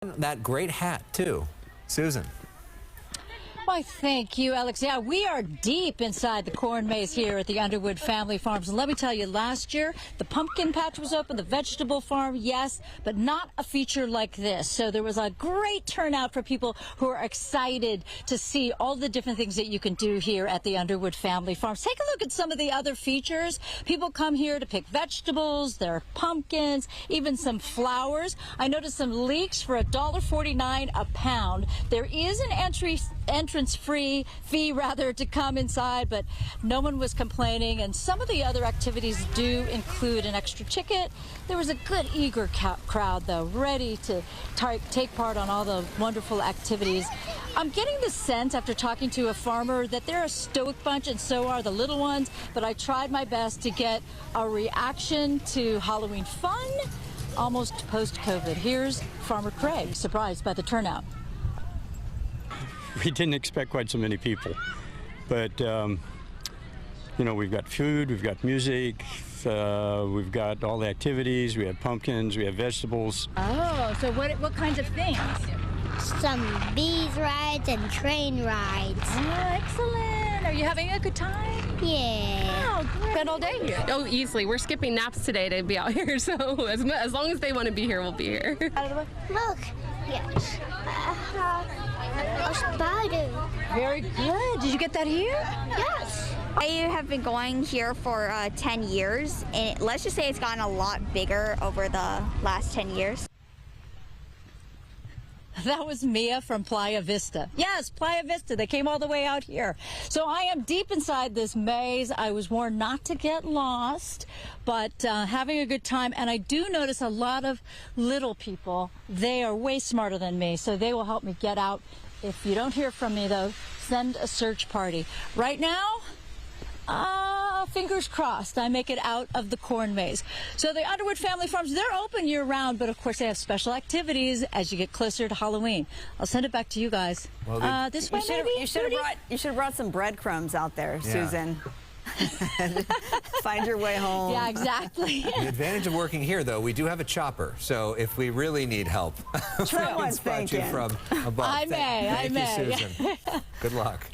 That great hat, too. Susan. Why, thank you, Alex. Yeah, we are deep inside the corn maze here at the Underwood Family Farms. And let me tell you, last year, the pumpkin patch was open, the vegetable farm, yes, but not a feature like this. So there was a great turnout for people who are excited to see all the different things that you can do here at the Underwood Family Farms. Take a look at some of the other features. People come here to pick vegetables, their pumpkins, even some flowers. I noticed some leeks for $1.49 a pound. There is an entrance fee to come inside, but no one was complaining, and some of the other activities do include an extra ticket. There was a good eager crowd though, ready to take part on all the wonderful activities. I'm getting the sense after talking to a farmer that they're a stoic bunch, and so are the little ones, but I tried my best to get a reaction to Halloween fun almost post-COVID. Here's Farmer Craig, surprised by the turnout. We didn't expect quite so many people, but you know, we've got food, we've got music, we've got all the activities, we have pumpkins, we have vegetables. Oh, so what kinds of things? Some bees rides and train rides. Oh, excellent. Are you having a good time? Yeah. Oh, great. Spend all day here? Oh, easily. We're skipping naps today to be out here, so as long as they want to be here, we'll be here. Look. Yes. A spider. Very good. Did you get that here? Yes. I have been going here for 10 years, and let's just say it's gotten a lot bigger over the last 10 years. That was Mia from Playa Vista. Yes, Playa Vista. They came all the way out here. So I am deep inside this maze. I was warned not to get lost, but having a good time. And I do notice a lot of little people. They are way smarter than me, so they will help me get out. If you don't hear from me, though, send a search party. Right now, fingers crossed I make it out of the corn maze. So the Underwood Family Farms, they're open year-round, but of course they have special activities as you get closer to Halloween. I'll send it back to you guys. Well, this way, maybe? You should have brought some breadcrumbs out there, Yeah. Susan. Find your way home. Yeah, exactly. The advantage of working here, though, we do have a chopper. So if we really need help, we can Someone's spot you thinking. from above. I may. Thank you, Susan. Good luck.